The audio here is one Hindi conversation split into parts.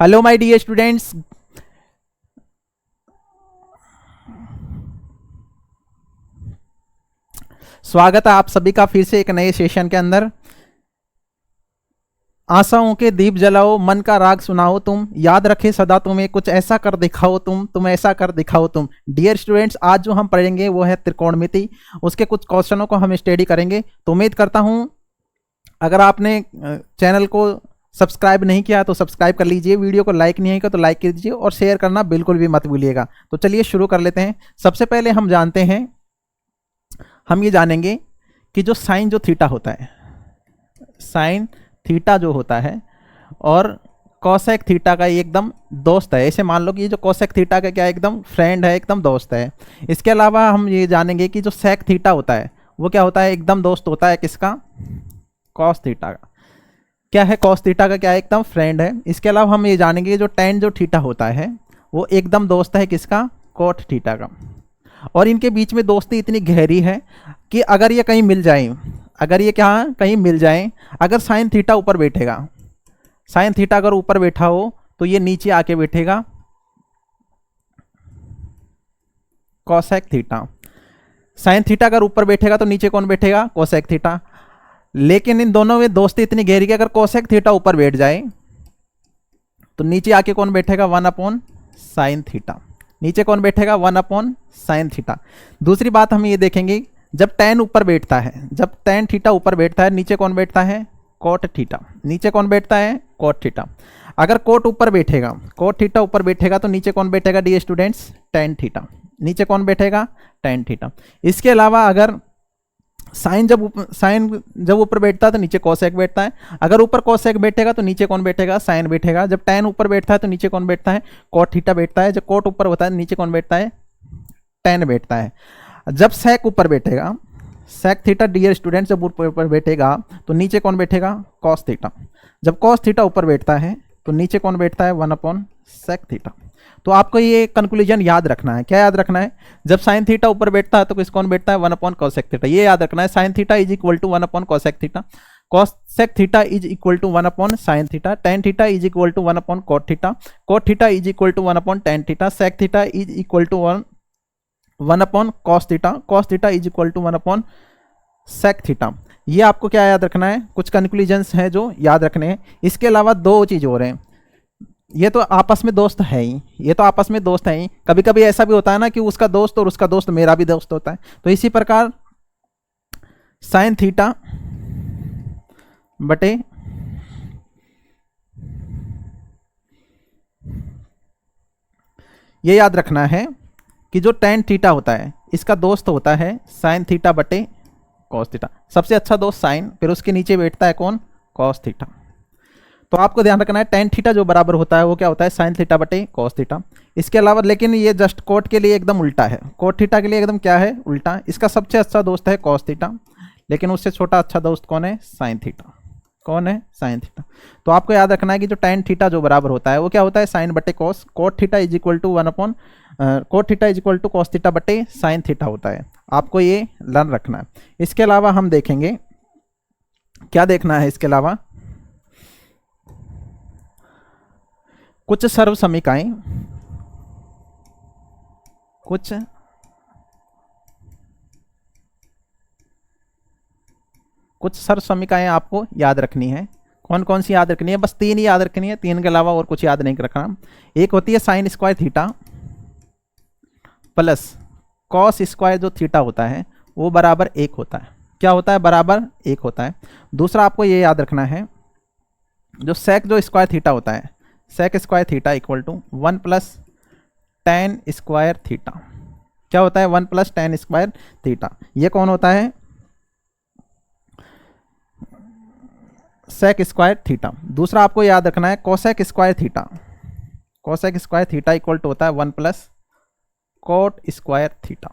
हेलो माय डियर स्टूडेंट्स, स्वागत है आप सभी का फिर से एक नए सेशन के अंदर। आशाओं के दीप जलाओ, मन का राग सुनाओ तुम, याद रखे सदा तुम्हें, कुछ ऐसा कर दिखाओ तुम ऐसा कर दिखाओ तुम। डियर स्टूडेंट्स, आज जो हम पढ़ेंगे वो है त्रिकोणमिति। उसके कुछ क्वेश्चनों को हम स्टडी करेंगे। तो उम्मीद करता हूं अगर आपने चैनल को सब्सक्राइब नहीं किया तो सब्सक्राइब कर लीजिए, वीडियो को लाइक नहीं किया तो लाइक कीजिए और शेयर करना बिल्कुल भी मत भूलिएगा। तो चलिए शुरू कर लेते हैं। सबसे पहले हम ये जानेंगे कि जो साइन जो थीटा होता है, साइन थीटा जो होता है और कोसेक थीटा का एकदम दोस्त है। ऐसे मान लो कि ये जो कोसेक थीटा का क्या एकदम फ्रेंड है, एकदम दोस्त है। इसके अलावा हम ये जानेंगे कि जो सेक थीटा होता है वो क्या होता है, एकदम दोस्त होता है किसका, कॉस थीटा का। क्या है, कॉस थीटा का क्या है, एकदम फ्रेंड है। इसके अलावा हम ये जानेंगे जो टेन जो थीटा होता है वो एकदम दोस्त है किसका, कोट थीटा का। और इनके बीच में दोस्ती इतनी गहरी है कि अगर ये कहीं मिल जाए, अगर ये क्या कहीं मिल जाए, अगर साइन थीटा ऊपर बैठेगा, साइन थीटा अगर ऊपर बैठा हो तो ये नीचे आके बैठेगा कोसेक थीटा। साइन थीटा अगर ऊपर बैठेगा तो नीचे कौन बैठेगा, कोसेक थीटा। लेकिन इन दोनों में दोस्ती इतनी गहरी कि अगर कोसेक थीटा ऊपर बैठ जाए तो नीचे आके कौन बैठेगा, 1 अपॉन साइन थीटा। नीचे कौन बैठेगा, 1 अपॉन साइन थीटा। दूसरी बात हम ये देखेंगे, जब टेन ऊपर बैठता है, जब टेन थीटा ऊपर बैठता है, नीचे कौन बैठता है, कोट थीटा। नीचे कौन बैठता है, कोट थीटा। अगर कोट ऊपर बैठेगा, कोट थीटा ऊपर बैठेगा तो नीचे कौन बैठेगा डियर स्टूडेंट्स, टेन थीटा। नीचे कौन बैठेगा, टेन थीटा। इसके अलावा अगर साइन जब ऊपर बैठता है तो नीचे कोसेक बैठता है। अगर ऊपर कोसेक बैठेगा तो नीचे कौन बैठेगा, साइन बैठेगा। जब टेन ऊपर बैठता है तो नीचे कौन बैठता है, कोट थीटा बैठता है। जब कोट ऊपर होता है नीचे कौन बैठता है, टेन बैठता है। जब सेक ऊपर बैठेगा, सेक थीटा डियर स्टूडेंट जब ऊपर बैठेगा तो नीचे कौन बैठेगा, कॉस थीटा। जब कॉस थीटा ऊपर बैठता है तो नीचे कौन बैठता है, 1 अपॉन सेक थीटा। तो आपको ये कंक्लूजन याद रखना है। क्या याद रखना है, जब साइन थीटा ऊपर बैठता है तो किस कौन बैठता है, 1 अपॉन कोसेक थीटा। ये याद रखना है, sine theta is equal to 1 upon cosec theta, cosec theta is equal to 1 upon sine theta, tan theta is equal to 1 upon cot theta, cot theta is equal to 1 upon tan theta, sec theta is equal to 1 upon cos theta, cos theta is equal to 1 upon sec theta. ये आपको क्या याद रखना है, कुछ कंक्लूजन्स हैं जो याद रखने हैं। इसके अलावा दो चीज हो रहे हैं, ये तो आपस में दोस्त है ही, ये तो आपस में दोस्त है ही। कभी कभी ऐसा भी होता है ना कि उसका दोस्त और उसका दोस्त मेरा भी दोस्त होता है। तो इसी प्रकार साइन थीटा बटे ये याद रखना है कि जो टेन थीटा होता है इसका दोस्त होता है साइन थीटा बटे कॉस थीटा। सबसे अच्छा दोस्त साइन, फिर उसके नीचे बैठता है कौन, कॉस थीटा। तो आपको ध्यान रखना है टेन थीटा जो बराबर होता है वो क्या होता है, साइन थीटा बटे कॉस थीटा। इसके अलावा लेकिन ये जस्ट कोट के लिए एकदम उल्टा है, कोट थीटा के लिए एकदम क्या है, उल्टा। इसका सबसे अच्छा दोस्त है कॉस थीटा, लेकिन उससे छोटा अच्छा दोस्त कौन है, साइन थीटा। कौन है, साइन थीटा। तो आपको याद रखना है कि जो टेन थीटा जो बराबर होता है वो क्या होता है, साइन बटे cos. Cot theta is equal to 1 upon cot theta is equal to cos theta बटे साइन थीटा होता है। आपको ये लर्न रखना है। इसके अलावा हम देखेंगे क्या देखना है, इसके अलावा कुछ सर्व समीकरण, कुछ सर्व समीकरण आपको याद रखनी है। कौन कौन सी याद रखनी है, बस तीन ही याद रखनी है, तीन के अलावा और कुछ याद नहीं रखना। एक होती है sign square theta plus cos square जो थीटा होता है वो बराबर 1 होता है। क्या होता है, बराबर 1 होता है। दूसरा आपको ये याद रखना है, जो सेक जो स्क्वायर थीटा होता है, sec square theta equal to 1 plus tan square theta. क्या होता है, 1 प्लस टेन स्क्वायर थीटा। ये कौन होता है, सेक स्क्वायर थीटा। दूसरा आपको याद रखना है cosec square theta, cosec square theta equal to होता है 1 प्लस कोट स्क्वायर थीटा।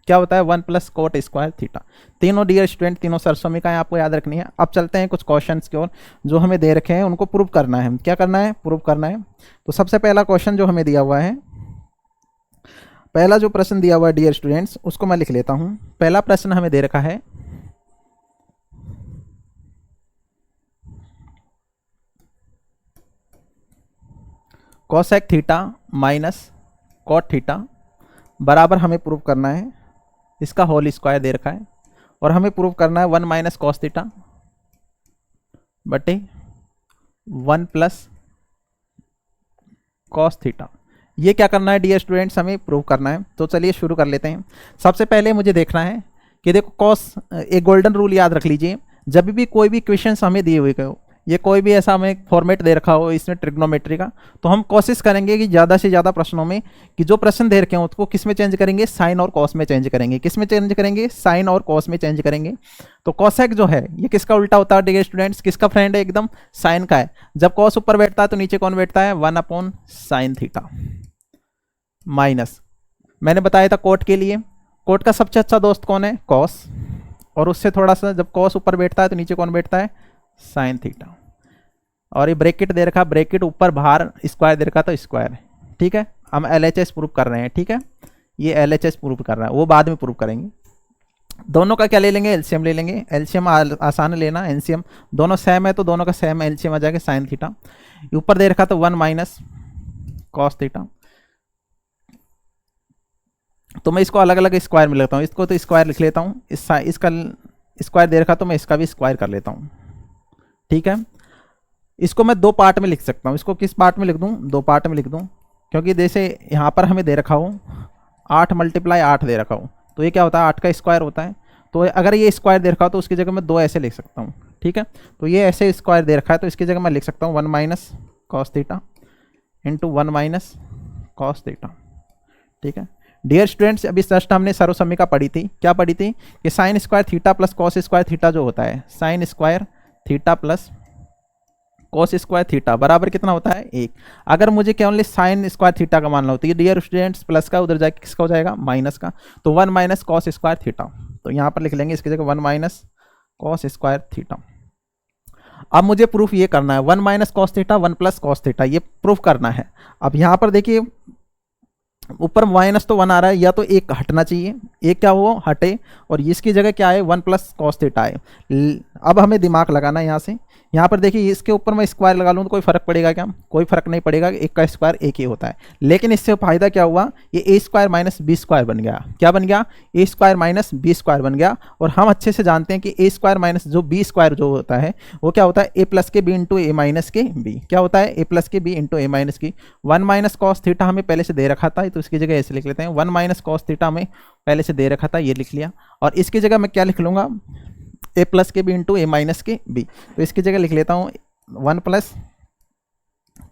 क्या होता है, 1 प्लस कोट स्क्वायर थीटा। तीनों डियर स्टूडेंट, तीनों सर्व समीकरण आपको याद रखनी है। अब चलते हैं कुछ क्वेश्चंस की ओर जो हमें दे रखे हैं, उनको प्रूव करना है। क्या करना है, प्रूव करना है। तो सबसे पहला क्वेश्चन जो हमें दिया हुआ है, पहला जो प्रश्न दिया हुआ है डियर स्टूडेंट्स उसको मैं लिख लेता हूं। पहला प्रश्न हमें दे रखा है, cosec theta minus cot theta बराबर हमें प्रूव करना है, इसका होल स्क्वायर दे रखा है, और हमें प्रूव करना है 1 माइनस कॉस थीटा बटे 1 प्लस कॉस थीटा। ये क्या करना है डियर स्टूडेंट्स, हमें प्रूव करना है। तो चलिए शुरू कर लेते हैं। सबसे पहले मुझे देखना है कि देखो कॉस, एक गोल्डन रूल याद रख लीजिए, जब भी कोई भी क्वेश्चंस हमें दिए हुए हो, ये कोई भी ऐसा हमें फॉर्मेट दे रखा हो इसमें ट्रिग्नोमेट्री का, तो हम कोशिश करेंगे कि ज़्यादा से ज़्यादा प्रश्नों में कि जो प्रश्न दे रखे हो उसको किस में चेंज करेंगे, साइन और कॉस में चेंज करेंगे। किस में चेंज करेंगे, साइन और कॉस में चेंज करेंगे। तो कॉसेक जो है ये किसका उल्टा होता है डियर स्टूडेंट्स, किसका फ्रेंड है, एकदम साइन का है। जब कॉस ऊपर बैठता है तो नीचे कौन बैठता है, 1 अपॉन साइन थीटा माइनस, मैंने बताया था कोट के लिए, कोट का सबसे अच्छा दोस्त कौन है, कॉस, और उससे थोड़ा सा जब कॉस ऊपर बैठता है तो नीचे कौन बैठता है, साइन थीटा। और ये ब्रैकेट दे रखा, ब्रैकेट ऊपर बाहर स्क्वायर दे रखा तो स्क्वायर, ठीक है। हम LHS प्रूव कर रहे हैं, ठीक है, ये LHS प्रूव कर रहा है, वो बाद में प्रूव करेंगे। दोनों का क्या ले लेंगे, एलसीएम ले लेंगे। एलसीएम आसान लेना, एलसीएम दोनों सेम है तो दोनों का सेम एलसीएम आ जाएगा साइन थीटा। ऊपर दे रखा तो 1 माइनस कॉस थीटा, तो मैं इसको अलग अलग स्क्वायर में लेता हूँ, इसको तो स्क्वायर लिख लेता हूँ, इसका स्क्वायर दे रखा तो मैं इसका भी स्क्वायर कर लेता हूँ, ठीक है। इसको मैं 2 पार्ट में लिख सकता हूँ, इसको किस पार्ट में लिख दूँ, 2 पार्ट में लिख दूँ, क्योंकि जैसे यहाँ पर हमें दे रखा हो 8 × 8 दे रखा हो, तो ये क्या होता है, 8 का स्क्वायर होता है। तो अगर ये स्क्वायर दे रखा हो तो उसकी जगह मैं 2 ऐसे लिख सकता हूँ, ठीक है। तो ये ऐसे स्क्वायर दे रखा है तो इसकी जगह मैं लिख सकता हूँ 1 minus cos theta into 1 minus cos theta, ठीक है। डियर स्टूडेंट्स, अभी जस्ट हमने सर्वसम्मिका पढ़ी थी, क्या पढ़ी थी कि sign square theta plus cos square theta जो होता है, sign square theta plus cos square theta बराबर कितना होता है, 1। अगर मुझे क्या ओनली साइन स्क्वायर थीटा का मानना होता है, डियर स्टूडेंट्स प्लस का उधर जाके किसका हो जाएगा, माइनस का, तो 1 माइनस कॉस स्क्वायर थीटा, तो यहाँ पर लिख लेंगे इसकी जगह 1 माइनस कॉस स्क्वायर थीटा। अब मुझे प्रूफ ये करना है 1 minus cos theta 1 plus cos theta, ये प्रूफ करना है। अब यहाँ पर देखिए ऊपर माइनस तो 1 आ रहा है, या तो एक हटना चाहिए, एक क्या वो हटे, और इसकी जगह क्या है 1 प्लस कॉस थीटा है। अब हमें दिमाग लगाना है यहाँ से, यहाँ पर देखिए इसके ऊपर मैं स्क्वायर लगा लूँ तो कोई फर्क पड़ेगा क्या, कोई फर्क नहीं पड़ेगा, एक का स्क्वायर एक ही होता है। लेकिन इससे फायदा क्या हुआ, ये ए स्क्वायर माइनस बी स्क्वायर बन गया, क्या बन गया, ए स्क्वायर माइनस बी स्क्वायर बन गया। और हम अच्छे से जानते हैं कि ए स्क्वायर माइनस जो बी स्क्वायर जो होता है वो क्या होता है, ए प्लस के बी इंटू ए माइनस के बी, क्या होता है, ए प्लस के बी इंटू ए माइनस की। 1 माइनस कॉस थीटा हमें पहले से दे रखा था तो इसकी जगह ऐसे लिख लेते हैं, 1 माइनस कॉस थीटा हमें पहले से दे रखा था, ये लिख लिया। और इसकी जगह मैं क्या लिख लूँगा, ए प्लस के बी इंटू ए माइनस के बी, तो इसकी जगह लिख लेता हूँ 1 plus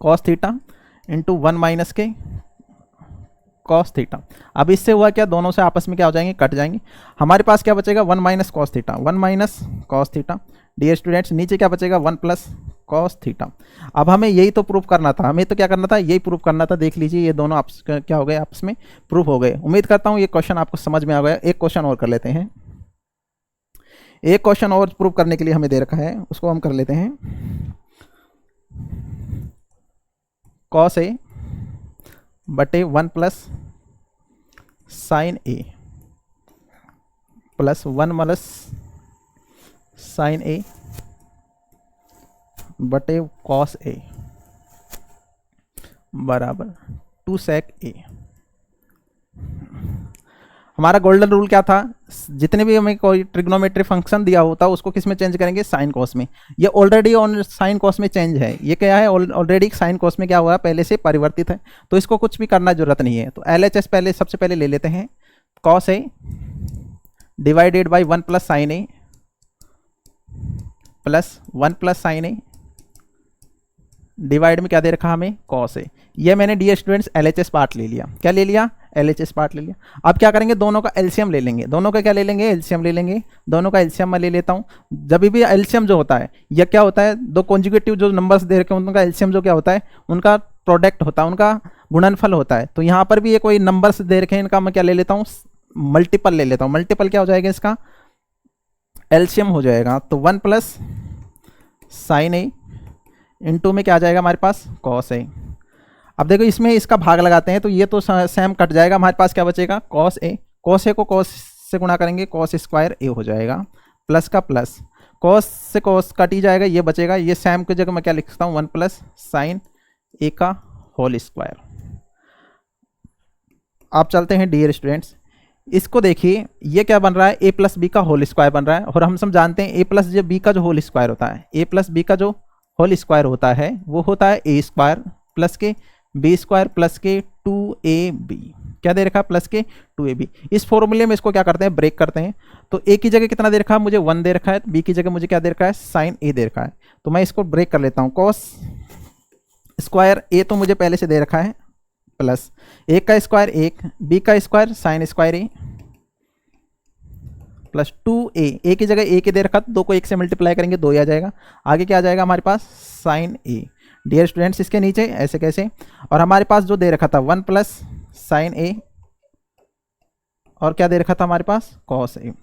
cos theta into 1 minus के कॉस थीटा। अब इससे हुआ क्या, दोनों से आपस में क्या हो जाएंगे, कट जाएंगे। हमारे पास क्या बचेगा, 1 minus cos theta, 1 minus cos theta. Dear students, नीचे क्या बचेगा, 1 प्लस कॉस थीटा। अब हमें यही तो प्रूफ करना था, हमें तो क्या करना था, यही प्रूफ करना था। देख लीजिए ये दोनों आपस क्या हो गए, आपस में प्रूफ हो गए। उम्मीद करता हूँ ये क्वेश्चन आपको समझ में आ गया। एक क्वेश्चन और कर लेते हैं, एक क्वेश्चन और प्रूफ करने के लिए हमें दे रखा है, उसको हम कर लेते हैं। कॉस ए बटे 1 प्लस साइन ए प्लस 1 प्लस साइन ए बटे कॉस ए बराबर 2 सेक ए। हमारा गोल्डन रूल क्या था, जितने भी हमें कोई ट्रिग्नोमेट्री फंक्शन दिया होता है उसको किस में चेंज करेंगे, साइन कॉस में। ये ऑलरेडी ऑन साइन कॉस में चेंज है, ये क्या है, ऑलरेडी साइन कॉस में क्या हुआ है, पहले से परिवर्तित है, तो इसको कुछ भी करना जरूरत नहीं है। तो LHS पहले सबसे पहले ले लेते हैं, cos A divided by 1 plus sign A plus 1 plus sign A divide में क्या दे रखा हमें, कॉस ए। ये मैंने डियर स्टूडेंट्स LHS पार्ट ले लिया, क्या ले लिया, LHS पार्ट ले लिया। अब क्या करेंगे, दोनों का एलसीएम ले लेंगे, दोनों का क्या ले लेंगे, एलसीएम ले लेंगे। दोनों का एलसीएम मैं ले लेता हूँ। जब भी एलसीएम जो होता है यह क्या होता है, दो कॉन्जुगेटिव जो नंबर्स दे रखे हैं उनका एलसीएम जो क्या होता है, उनका प्रोडक्ट होता है, उनका गुणनफल होता है। तो यहाँ पर भी ये कोई नंबर्स दे रखे हैं, इनका मैं क्या ले लेता हूँ, मल्टीपल ले लेता हूँ। मल्टीपल क्या हो जाएगा, इसका एलसीएम हो जाएगा। तो 1 प्लस साइन ए इंटू में क्या आ जाएगा हमारे पास, कॉस ए। अब देखो इसमें इसका भाग लगाते हैं तो ये तो सेम कट जाएगा, हमारे पास क्या बचेगा, कॉस ए। कॉस ए को कॉस से गुणा करेंगे, कॉस स्क्वायर ए हो जाएगा, प्लस का प्लस, कॉस से कॉस कट ही जाएगा, ये बचेगा। ये सेम की जगह मैं क्या लिख सकता हूँ, 1 प्लस साइन ए का होल स्क्वायर। आप चलते हैं डियर स्टूडेंट्स, इसको देखिए ये क्या बन रहा है, ए प्लस बी का होल स्क्वायर बन रहा है। और हम जानते हैं ए प्लस जो बी का जो होल स्क्वायर होता है, ए प्लस बी का जो होल स्क्वायर होता है वो होता है ए स्क्वायर प्लस के बी स्क्वायर प्लस के 2ab। क्या दे रखा है, प्लस के 2ab। इस फॉर्मूले में इसको क्या करते हैं, ब्रेक करते हैं। तो ए की जगह कितना दे रखा है, मुझे 1 दे रखा है, बी की जगह मुझे क्या दे रखा है, साइन ए दे रखा है। तो मैं इसको ब्रेक कर लेता हूँ। कॉस स्क्वायर ए तो मुझे पहले से दे रखा है, प्लस एक का स्क्वायर एक, बी का स्क्वायर साइन स्क्वायर ए प्लस 2a, ए की जगह ए के दे रखा, दो को एक से मल्टीप्लाई करेंगे 2 आ जाएगा। आगे क्या आ जाएगा हमारे पास, साइन ए। डियर स्टूडेंट्स इसके नीचे ऐसे कैसे, और हमारे पास जो दे रखा था 1 प्लस साइन ए, और क्या दे रखा था हमारे पास, कॉस ए।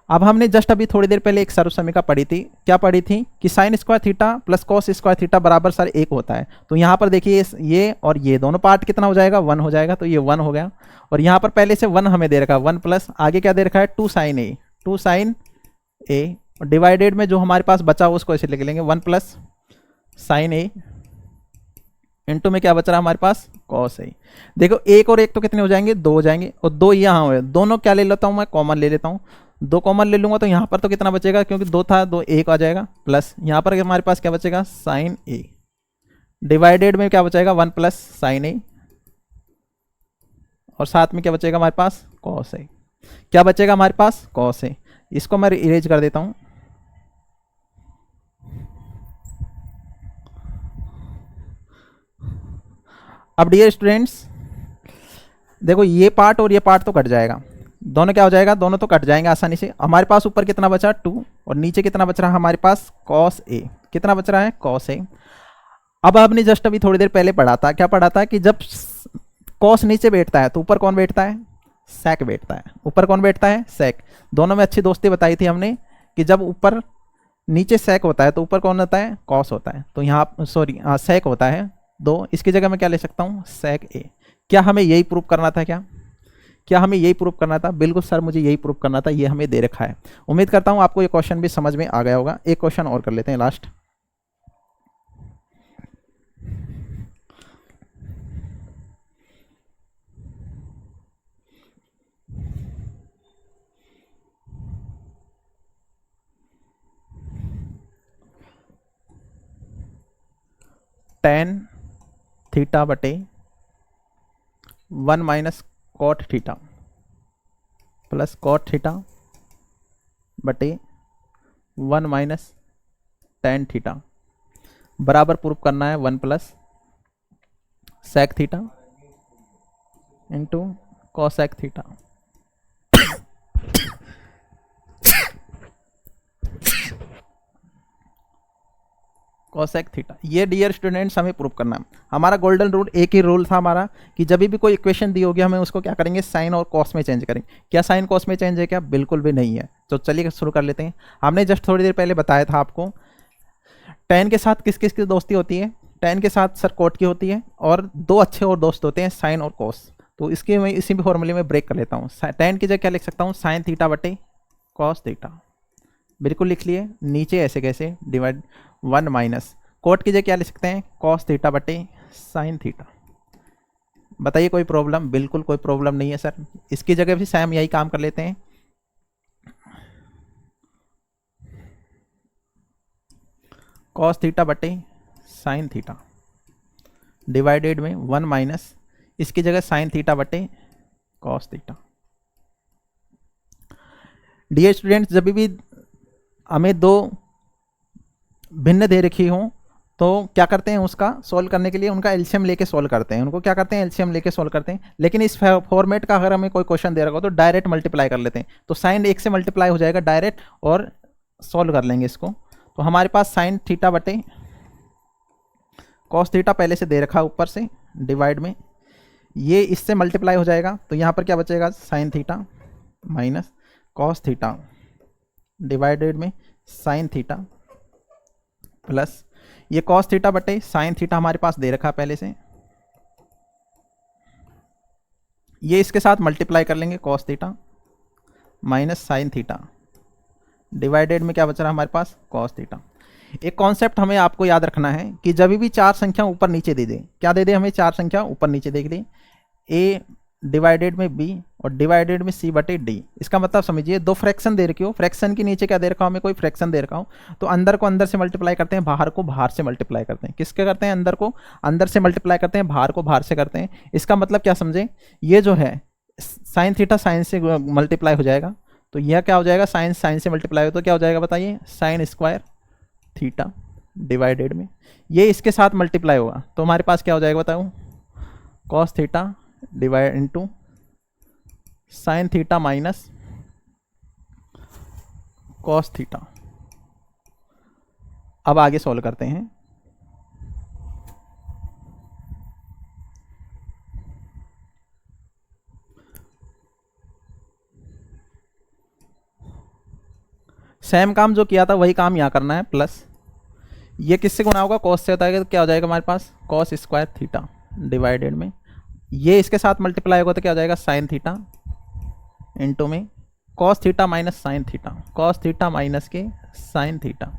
अब हमने जस्ट अभी थोड़ी देर पहले एक सर्वसमीका पढ़ी थी, क्या पढ़ी थी कि sign square theta plus cos square theta बराबर सर 1 होता है। तो यहाँ पर देखिए ये और ये दोनों पार्ट कितना हो जाएगा, 1 हो जाएगा। तो ये 1 हो गया, और यहाँ पर पहले से 1 हमें दे रखा है, 1 प्लस आगे क्या दे रखा है, 2 साइन ए, 2 साइन ए, और डिवाइडेड में जो हमारे पास बचा उसको ऐसे लिख लेंगे 1 प्लस साइन ए इंटू में क्या बच रहा है हमारे पास, कॉस ए। देखो एक और एक तो कितने हो जाएंगे, 2 हो जाएंगे, और 2 यहाँ हो, दोनों क्या ले लेता हूँ मैं, कॉमन ले लेता हूँ। 2 कॉमन ले लूंगा तो यहाँ पर तो कितना बचेगा, क्योंकि 2 था 2 1 आ जाएगा, प्लस यहाँ पर हमारे पास क्या बचेगा, साइन ए, डिवाइडेड में क्या बचेगा 1 प्लस साइन ए, और साथ में क्या बचेगा हमारे पास, कॉस ए। क्या बचेगा हमारे पास, कॉस ए। इसको मैं इरेज कर देता हूँ। अब डियर स्टूडेंट्स देखो ये पार्ट और ये पार्ट तो कट जाएगा, दोनों क्या हो जाएगा, दोनों तो कट जाएंगे आसानी से। हमारे पास ऊपर कितना बचा 2, और नीचे कितना बच रहा है हमारे पास, कॉस ए। कितना बच रहा है, कॉस ए। अब आपने जस्ट अभी थोड़ी देर पहले पढ़ा था, क्या पढ़ा था कि जब कॉस नीचे बैठता है तो ऊपर कौन बैठता है, सेक बैठता है। ऊपर कौन बैठता है, सेक। दोनों में अच्छी दोस्ती बताई थी हमने कि जब ऊपर नीचे सेक होता है तो ऊपर कौन होता है, कॉस होता है। तो यहाँ सॉरी सेक होता है 2, इसकी जगह मैं क्या ले सकता हूँ, सेक ए। क्या हमें यही प्रूव करना था, क्या हमें यही प्रूव करना था, बिल्कुल सर मुझे यही प्रूव करना था, ये हमें दे रखा है। उम्मीद करता हूँ आपको ये क्वेश्चन भी समझ में आ गया होगा। एक क्वेश्चन और कर लेते हैं लास्ट। tan थीटा बटे 1 minus cot theta plus cot theta बटे 1 माइनस tan थीटा बराबर प्रूफ करना है 1 plus sec theta into cosec theta. Cosec theta, ये डियर स्टूडेंट्स हमें प्रूव करना है। हमारा गोल्डन रूल एक ही रूल था हमारा कि जब भी कोई इक्वेशन दी होगी हमें उसको क्या करेंगे, साइन और कॉस में चेंज करेंगे। क्या साइन कॉस में चेंज है क्या, बिल्कुल भी नहीं है। तो चलिए शुरू कर लेते हैं। हमने जस्ट थोड़ी देर पहले बताया था आपको tan के साथ किस किस की दोस्ती होती है, tan के साथ सर कोट की होती है, और 2 अच्छे और दोस्त होते हैं, साइन और कॉस। तो इसके मैं इसी फॉर्मूले में ब्रेक कर लेता हूँ। tan की जगह क्या लिख सकता हूँ, साइन थीटा बटे कॉस थीटा, बिल्कुल लिख लिए। नीचे ऐसे कैसे, डिवाइड 1 माइनस कोट की जगह क्या लिख सकते हैं, कॉस थीटा बटे साइन थीटा। बताइए कोई प्रॉब्लम, बिल्कुल कोई प्रॉब्लम नहीं है सर। इसकी जगह भी सेम यही काम कर लेते हैं। कॉस थीटा बटे साइन थीटा डिवाइडेड में 1 माइनस इसकी जगह साइन थीटा बटे कॉस थीटा। डियर स्टूडेंट्स जब भी हमें 2 भिन्न दे रखी हो तो क्या करते हैं, उसका सॉल्व करने के लिए उनका एलसीएम लेके सॉल्व करते हैं। उनको क्या करते हैं, एलसीएम लेके सॉल्व करते हैं। लेकिन इस फॉर्मेट का अगर हमें कोई क्वेश्चन दे रखा हो तो डायरेक्ट मल्टीप्लाई कर लेते हैं। तो साइन 1 से मल्टीप्लाई हो जाएगा डायरेक्ट, और सॉल्व कर लेंगे इसको। तो हमारे पास साइन थीटा बटे कॉस थीटा पहले से दे रखा है ऊपर से, डिवाइड में ये इससे मल्टीप्लाई हो जाएगा। तो यहाँ पर क्या बचेगा, sign theta minus cos theta divided में साइन थीटा प्लस ये कॉस थीटा बटे साइन थीटा हमारे पास दे रखा है पहले से, ये इसके साथ मल्टीप्लाई कर लेंगे, cos theta minus sine theta divided में क्या बच रहा है हमारे पास, कॉस थीटा। एक कॉन्सेप्ट हमें आपको याद रखना है कि जब भी चार संख्या ऊपर नीचे दे दे, क्या दे दे हमें, चार संख्या ऊपर नीचे दे दे, ए डिवाइडेड में बी और डिवाइडेड में सी बटे डी। इसका मतलब समझिए दो फ्रैक्शन दे रखी हो, फ्रैक्शन के नीचे क्या दे रखा हो हमें, कोई फ्रैक्शन दे रखा हो, तो अंदर को अंदर से मल्टीप्लाई करते हैं, बाहर को बाहर से मल्टीप्लाई करते हैं। किसके करते हैं, अंदर को अंदर से मल्टीप्लाई करते हैं, बाहर को बाहर से करते हैं। इसका मतलब क्या समझे, ये जो है साइन थीटा साइन से मल्टीप्लाई हो जाएगा, तो यह क्या हो जाएगा, साइन साइन से मल्टीप्लाई हो तो क्या हो जाएगा बताइए, साइन स्क्वायर थीटा डिवाइडेड में ये इसके साथ मल्टीप्लाई होगा तो हमारे पास क्या हो जाएगा बताओ, cos theta divide into sine theta minus cos theta. अब आगे सॉल्व करते हैं। सेम काम जो किया था वही काम यहाँ करना है, प्लस ये किससे गुणा होगा, कॉस से होता है तो क्या हो जाएगा हमारे पास, कॉस स्क्वायर थीटा डिवाइडेड में ये इसके साथ मल्टीप्लाई होगा तो क्या हो जाएगा, साइन थीटा इनटू में cos theta minus sine theta, cos theta minus के साइन थीटा।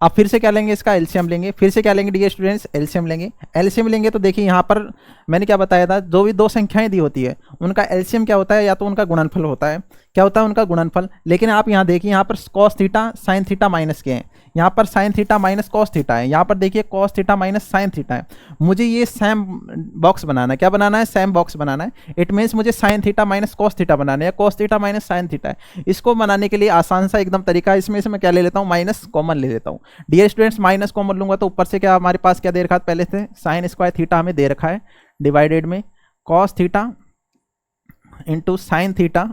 अब फिर से क्या लेंगे, इसका एलसीएम लेंगे, फिर से क्या लेंगे डियर स्टूडेंट्स, एलसीएम लेंगे। एलसीएम लेंगे तो देखिए यहाँ पर मैंने क्या बताया था, जो भी दो संख्याएं दी होती है उनका एलसीएम क्या होता है, या तो उनका गुणनफल होता है, क्या होता है उनका गुणनफल। लेकिन आप यहाँ देखिए, यहाँ पर cos theta sine theta minus के हैं, यहाँ पर sign theta minus cos theta है, यहाँ पर देखिए cos theta minus sine theta है। मुझे ये सैम बॉक्स बनाना है, क्या बनाना है, सैम बॉक्स बनाना है। इट मीन्स मुझे sine theta minus cos theta बनाना है, cos theta minus sine theta है। इसको बनाने के लिए आसान सा एकदम तरीका है, इसमें से मैं क्या ले लेता हूँ, माइनस कॉमन ले लेता हूँ। डियर स्टूडेंट्स माइनस कॉमन लूंगा तो ऊपर से क्या हमारे पास क्या दे रखा है, पहले से साइन स्क्वायर थीटा हमें दे रखा है डिवाइडेड में cos theta into sine theta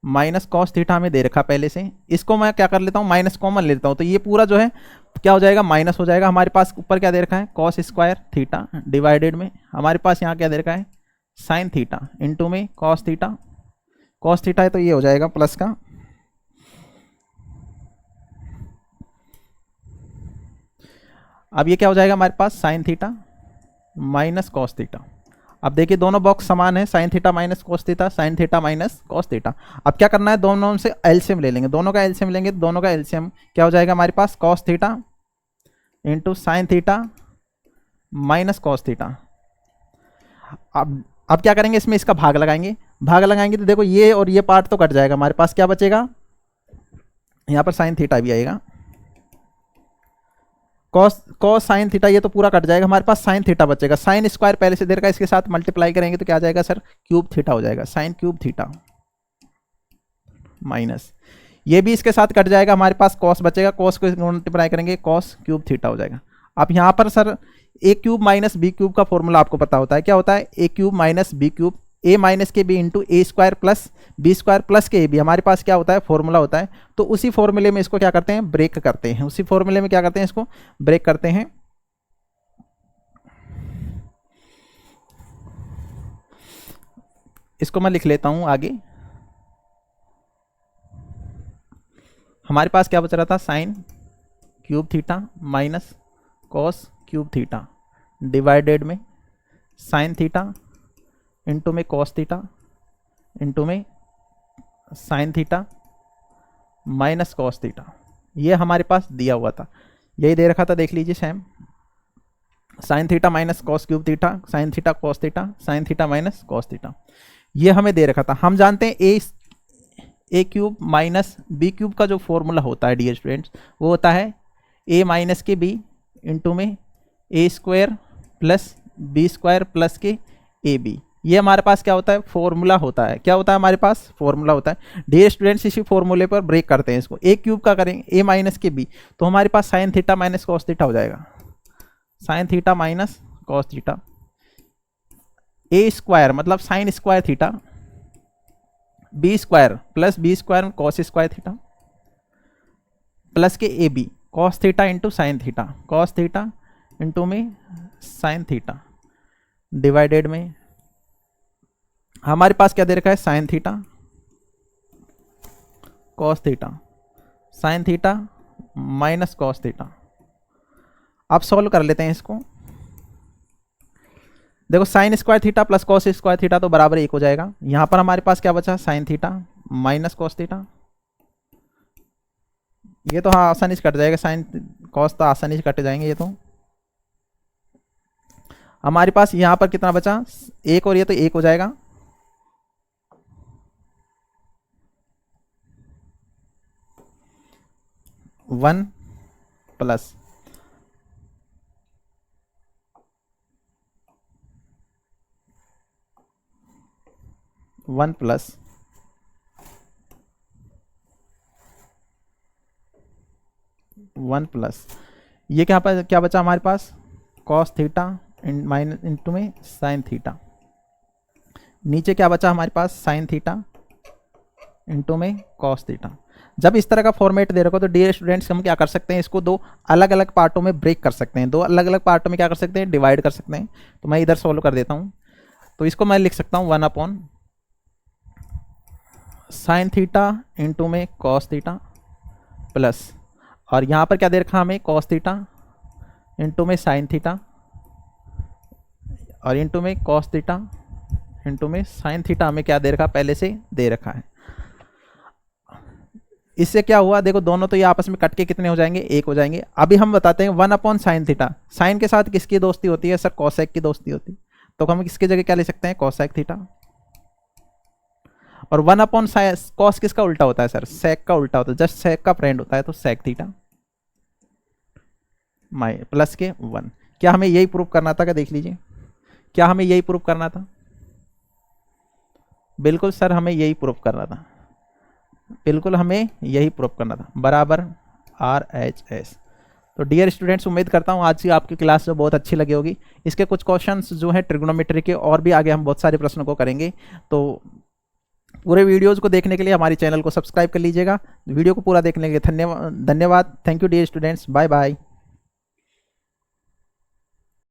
minus cos theta हमें दे रखा पहले से। इसको मैं क्या कर लेता हूँ, माइनस कॉमन ले लेता हूँ, तो ये पूरा जो है क्या हो जाएगा, माइनस हो जाएगा। हमारे पास ऊपर क्या दे रखा है, कॉस स्क्वायर थीटा डिवाइडेड में हमारे पास यहाँ क्या दे रखा है, साइन थीटा इनटू में कॉस थीटा, कॉस थीटा है तो ये हो जाएगा प्लस का, अब ये क्या हो जाएगा हमारे पास, sine theta minus cos theta. अब देखिए दोनों बॉक्स समान है, sine theta minus cos theta, sine theta minus cos theta. अब क्या करना है, दोनों से एलसीएम ले लेंगे, दोनों का एलसीएम लेंगे, दोनों का एलसीएम क्या हो जाएगा हमारे पास, cos theta into sine theta minus cos theta. अब क्या करेंगे, इसमें इसका भाग लगाएंगे, भाग लगाएंगे तो देखो ये और ये पार्ट तो कट जाएगा, हमारे पास क्या बचेगा, यहाँ पर साइन थीटा भी आएगा, कॉस साइन थीटा ये तो पूरा कट जाएगा, हमारे पास साइन थीटा बचेगा। साइन स्क्वायर पहले से दे रखा है, इसके साथ मल्टीप्लाई करेंगे तो क्या आ जाएगा सर, क्यूब थीटा हो जाएगा, साइन क्यूब थीटा माइनस ये भी इसके साथ कट जाएगा, हमारे पास कॉस बचेगा, कॉस को मल्टीप्लाई करेंगे कॉस क्यूब थीटा हो जाएगा। अब यहाँ पर sir A cube minus B cube का फॉर्मूला आपको पता होता है, क्या होता है, A cube minus B cube, A minus के B into A square plus B square plus के ए बी, हमारे पास क्या होता है, फॉर्मूला होता है। तो उसी फॉर्मूले में इसको क्या करते हैं, ब्रेक करते हैं, उसी फॉर्मूले में क्या करते हैं, इसको ब्रेक करते हैं। इसको मैं लिख लेता हूं आगे, हमारे पास क्या बच रहा था, sine cube theta minus cos cube theta divided में साइन थीटा इंटू में कॉस थीटा इंटू में sine theta minus cos theta. ये हमारे पास दिया हुआ था, यही दे रखा था, देख लीजिए same, sign theta minus cos cube theta, sine theta cos theta, sine theta minus cos theta, ये हमें दे रखा था। हम जानते हैं ए क्यूब माइनस बी क्यूब का जो फॉर्मूला होता है डियर स्टूडेंट्स, वो होता है ए माइनस के बी इंटू में A square plus B square plus के ए बी। ये हमारे पास क्या होता है, फॉर्मूला होता है, क्या होता है हमारे पास, फॉर्मूला होता है। डियर स्टूडेंट्स इसी फॉर्मूले पर ब्रेक करते हैं इसको, ए क्यूब का करेंगे ए माइनस के बी, तो हमारे पास sine theta minus cos theta हो जाएगा, sine theta minus cos theta, A square मतलब sine square theta, B square plus B square cos square theta plus के A B, cos theta into sine theta, cos theta into में साइन थीटा डिवाइडेड में हमारे पास क्या दे रखा है, sine theta cos theta, sine theta minus cos theta. अब सॉल्व कर लेते हैं इसको, देखो sign square theta plus cos square theta तो बराबर 1 हो जाएगा। यहां पर हमारे पास क्या बचा, sign theta minus cos theta ये तो हाँ आसानी से कट जाएगा, साइन कॉस तो आसानी से कट जाएंगे ये तो। हमारे पास यहाँ पर कितना बचा, एक, और ये तो एक हो जाएगा। One plus one plus one plus ये क्या पर क्या बचा हमारे पास, कॉस थीटा माइनस इंटू में साइन थीटा। नीचे क्या बचा हमारे पास, साइन थीटा इंटू में कॉस थीटा। जब इस तरह का फॉर्मेट दे रखो तो डियर स्टूडेंट्स हम क्या कर सकते हैं, इसको दो अलग अलग पार्टों में ब्रेक कर सकते हैं, दो अलग अलग पार्टों में क्या कर सकते हैं, डिवाइड कर सकते हैं। तो मैं इधर सॉल्व कर देता हूँ। तो इसको मैं लिख सकता हूँ 1 साइन थीटा इंटू में कॉस थीटा प्लस, और यहाँ पर क्या दे रखा हमें, कॉस थीटा इंटू में साइन थीटा और इंटू में कॉस थीटा इंटू में साइन थीटा हमें क्या दे रखा, पहले से दे रखा है। इससे क्या हुआ देखो, दोनों तो ये आपस में कट के कितने हो जाएंगे, एक हो जाएंगे। अभी हम बताते हैं 1 साइन थीटा, साइन के साथ किसकी दोस्ती होती है सर, कॉसेक की दोस्ती होती है। तो हम किसकी जगह क्या ले सकते हैं, कॉसेक थीटा। और 1 कॉस किसका उल्टा होता है सर, सेक का उल्टा होता है, जस्ट सेक का फ्रेंड होता है, तो सेक थीटा माइ प्लस के 1। क्या हमें यही प्रूव करना था, क्या देख लीजिए, क्या हमें यही प्रूव करना था, बिल्कुल सर हमें यही प्रूव करना था, बिल्कुल हमें यही प्रूव करना था, बराबर RHS। तो डियर स्टूडेंट्स उम्मीद करता हूँ आज की आपकी क्लास जो बहुत अच्छी लगी होगी। इसके कुछ क्वेश्चंस जो है ट्रिग्नोमेट्री के और भी आगे हम बहुत सारे प्रश्नों को करेंगे। तो पूरे वीडियोज़ को देखने के लिए हमारे चैनल को सब्सक्राइब कर लीजिएगा। वीडियो को पूरा देखने के लिए धन्यवाद। Thank you dear students, bye bye.